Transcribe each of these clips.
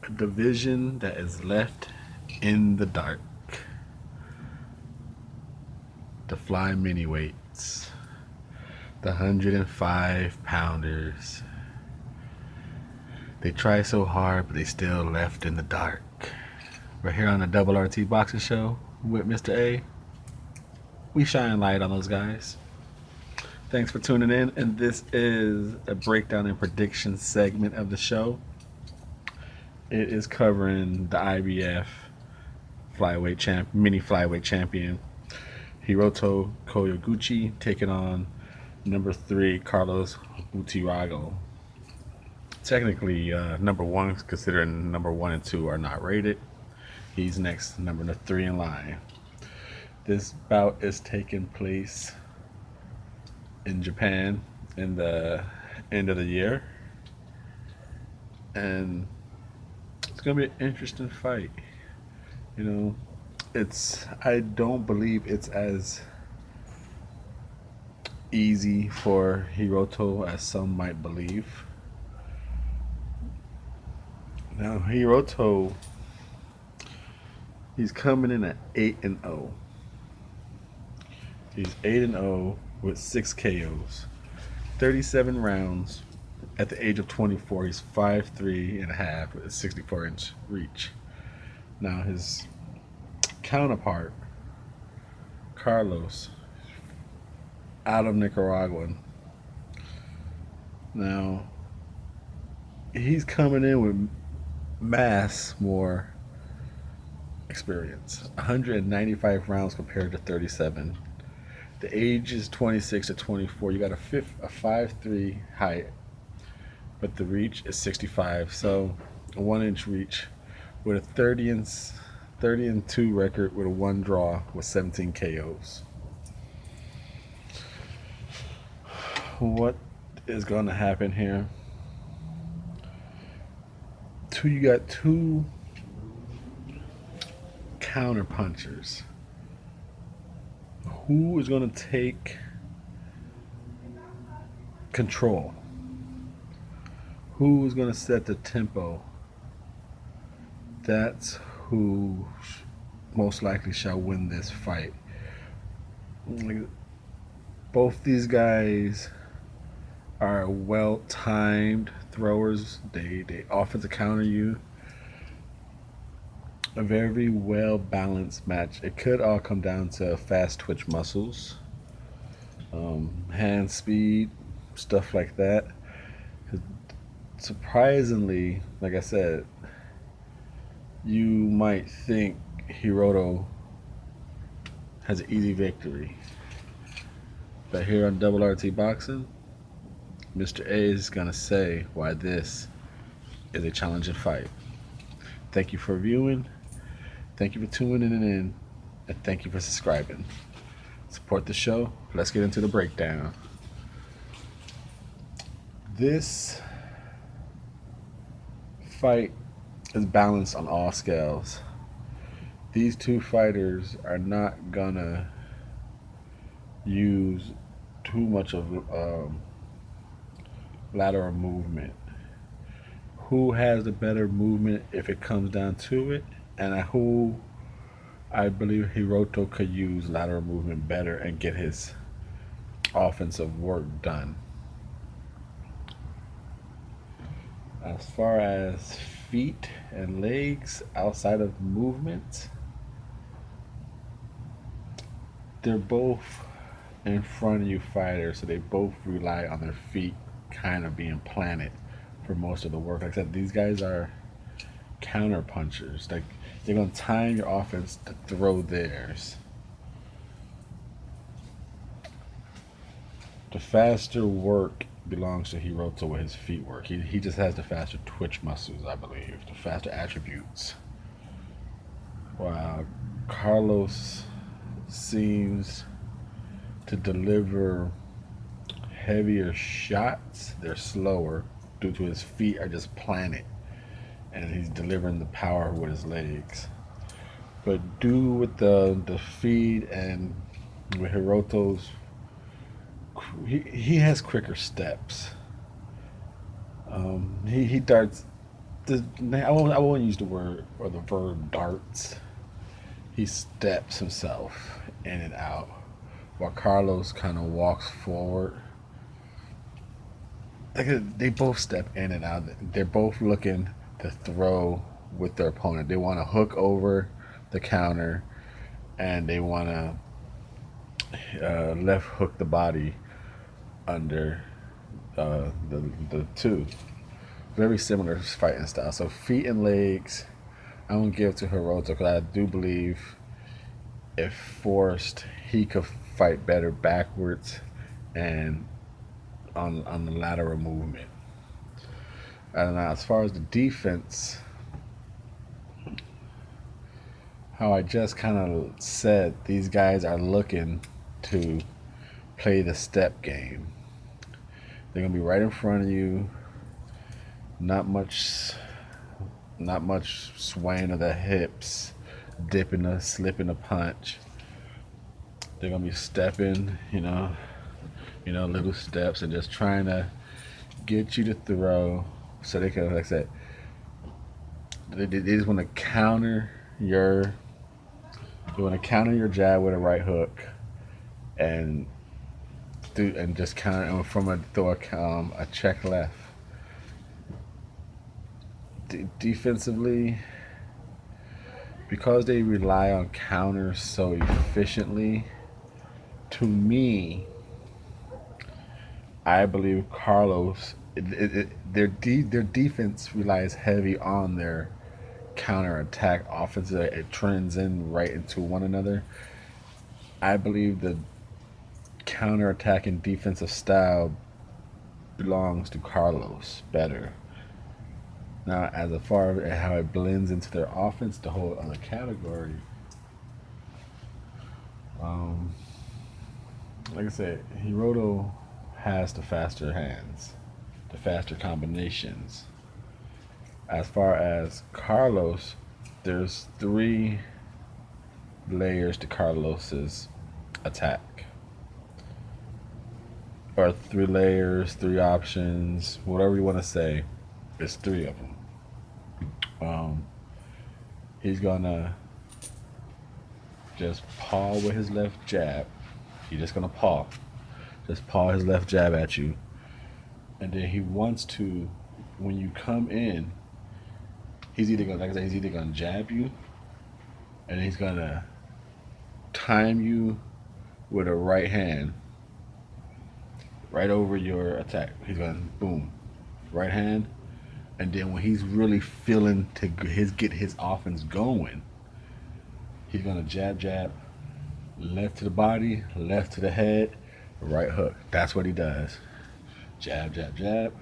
A division that is left in the dark. The fly mini weights. The 105 pounders. They try so hard, but they still left in the dark. We're here on the Double RT Boxing Show with Mr. A. We shine light on those guys. Thanks for tuning in, and this is a breakdown and prediction segment of the show. It is covering the IBF mini flyweight champion Hiroto Kyoguchi taking on number 3 Carlos Buitrago. Technically, number 1, considering number 1 and 2 are not rated. He's next, number 3 in line. This bout is taking place in Japan in the end of the year, and it's gonna be an interesting fight. You know, I don't believe it's as easy for Hiroto as some might believe. Now Hiroto, he's coming in at 8-0. He's 8-0 with 6 KOs, 37 rounds. At the age of 24, he's 5'3" and a half with a 64-inch reach. Now his counterpart, Carlos, out of Nicaragua. Now he's coming in with more experience, 195 rounds compared to 37. The age is 26 to 24. You got a 5'3" height, but the reach is 65. So a 1-inch reach with a 30-2 record with a 1 draw with 17 KOs. What is going to happen here? You got 2 counter punchers. Who is going to take control? Who is going to set the tempo? That's who most likely shall win this fight. Both these guys are well-timed throwers. They offer to counter you. A very well-balanced match. It could all come down to fast twitch muscles, hand speed, stuff like that. Surprisingly, like I said, you might think Hiroto has an easy victory. But here on Double RT Boxing, Mr. A is going to say why this is a challenging fight. Thank you for viewing. Thank you for tuning in. And thank you for subscribing. Support the show. Let's get into the breakdown. This fight is balanced on all scales. These 2 fighters are not gonna use too much of lateral movement. Who has the better movement if it comes down to it, and who I believe Hiroto could use lateral movement better and get his offensive work done. As far as feet and legs outside of movement, they're both in front of you fighters, so they both rely on their feet kind of being planted for most of the work. Like I said, these guys are counter punchers. Like, they're going to time your offense to throw theirs. The faster work belongs to Hiroto with his feet work. He just has the faster twitch muscles, I believe, the faster attributes. While Carlos seems to deliver heavier shots, they're slower due to his feet are just planted, and he's delivering the power with his legs. But due with the feed and with Hiroto's, he has quicker steps. He darts I won't use the word or the verb darts. He steps himself in and out, while Carlos kind of walks forward. They both step in and out. They're both looking to throw with their opponent. They want to hook over the counter, and they want to left hook the body under the two. Very similar fighting style. So feet and legs, I'm gonna give to Hiroto because I do believe if forced, he could fight better backwards and on the lateral movement. And as far as the defense, how I just kind of said, these guys are looking to play the step game. They're gonna be right in front of you. Not much swaying of the hips, slipping a punch. They're gonna be stepping, little steps and just trying to get you to throw, so they can, like I said, they just want to counter your jab with a right hook, and just counter from a check left. Defensively, because they rely on counters so efficiently, to me, I believe Carlos, their defense relies heavy on their counter attack offense. It trends in right into one another. I believe the counter attacking defensive style belongs to Carlos better. Now, as far as how it blends into their offense, the whole other category. Like I said, Hiroto has the faster hands, the faster combinations. As far as Carlos, there's 3 layers to Carlos's attack. Or 3 layers, 3 options, whatever you want to say. There's 3 of them. He's gonna just paw with his left jab. He's just gonna just paw his left jab at you, and then he wants to, when you come in, he's either gonna, like I said, he's either gonna jab you, and he's gonna time you with a right hand right over your attack. He's gonna boom, right hand. And then when he's really feeling to get his offense going, he's gonna jab, left to the body, left to the head, right hook. That's what he does. Jab,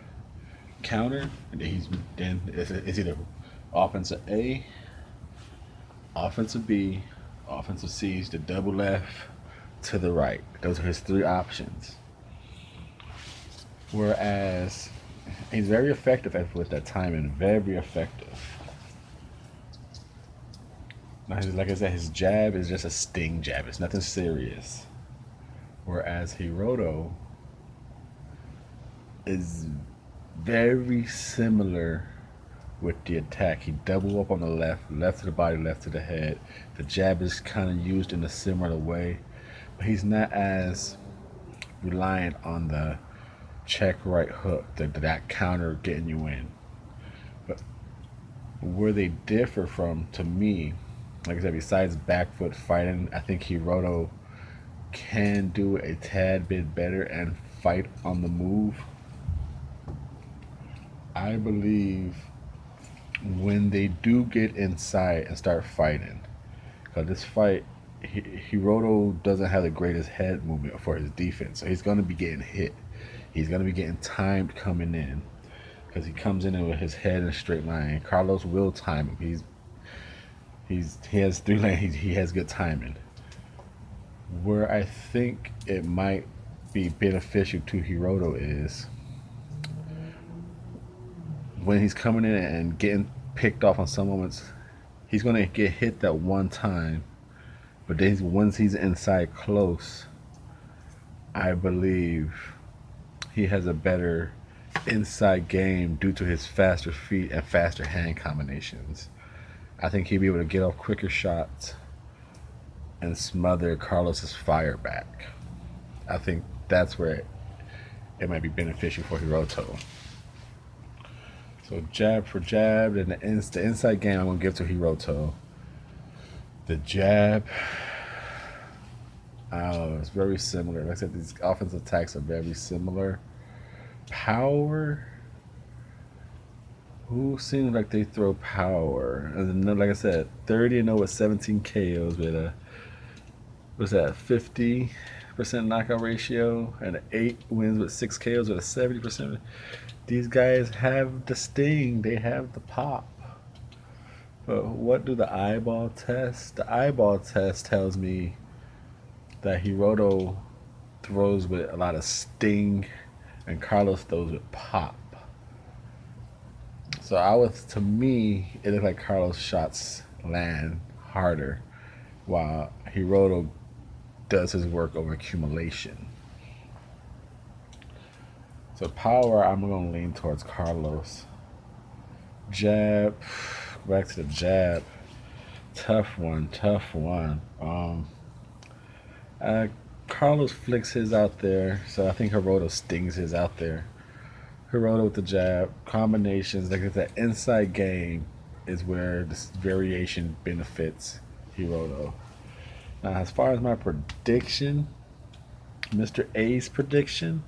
counter, and then it's either offensive A, offensive B, offensive C, the double left to the right. Those are his 3 options. Whereas he's very effective with that timing, very effective. Now, like I said, his jab is just a sting jab. It's nothing serious. Whereas Hiroto is very similar with the attack. He double up on the left to the body, left to the head. The jab is kind of used in a similar way, but he's not as reliant on the check right hook, that counter getting you in. But where they differ from, to me, like I said, besides back foot fighting, I think Hiroto can do a tad bit better and fight on the move. I believe when they do get inside and start fighting, because this fight, Hiroto doesn't have the greatest head movement for his defense, so he's going to be getting hit. He's going to be getting timed coming in, because he comes in with his head in a straight line. Carlos will time him. He has 3 lanes. He has good timing. Where I think it might be beneficial to Hiroto is when he's coming in and getting picked off on some moments, he's going to get hit that one time, but then once he's inside close, I believe he has a better inside game due to his faster feet and faster hand combinations. I think he'd be able to get off quicker shots and smother Carlos's fire back. I think that's where it might be beneficial for Hiroto. So jab for jab, and the inside game I'm gonna give to Hiroto. The jab, it's very similar. Like I said, these offensive attacks are very similar. Power, who seems like they throw power? And then, like I said, 30-0 with 17 KOs with a, what's that, 50% knockout ratio, and 8 wins with 6 KOs with a 70%. These guys have the sting, they have the pop. But what do the eyeball test? The eyeball test tells me that Hiroto throws with a lot of sting and Carlos throws with pop. So to me, it looked like Carlos' shots land harder while Hiroto does his work over accumulation. So power, I'm going to lean towards Carlos. Jab, back to the jab. Tough one. Carlos flicks his out there, so I think Hiroto stings his out there. Hiroto with the jab, combinations, like that inside game is where this variation benefits Hiroto. Now, as far as my prediction, Mr. A's prediction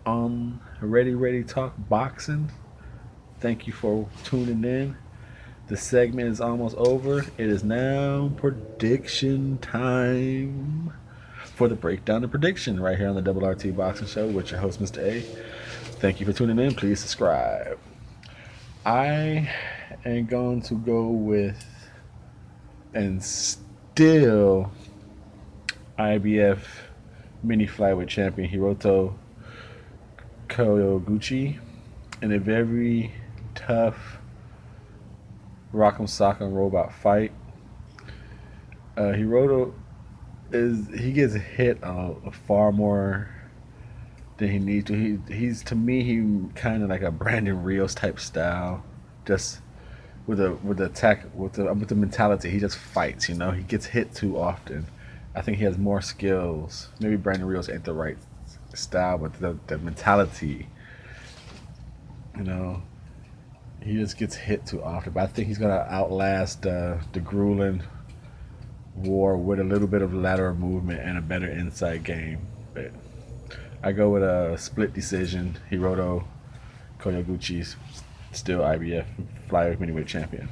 on Ready Talk Boxing, thank you for tuning in. The segment is almost over. It is now prediction time for the Breakdown and Prediction right here on the Double RT Boxing Show with your host, Mr. A. Thank you for tuning in. Please subscribe. I am going to go with, and still, IBF mini flyweight champion Hiroto Kyoguchi in a very tough rock'em sock'em robot fight. Hiroto he gets hit far more than he needs to. He's to me, he kind of like a Brandon Rios type style, just with the attack, with the mentality. He just fights, he gets hit too often. I think he has more skills. Maybe Brandon Rios ain't the right style, but the mentality, he just gets hit too often. But I think he's gonna outlast the grueling war with a little bit of lateral movement and a better inside game. But I go with a split decision. Hiroto Kyoguchi's still IBF flyweight middleweight champion.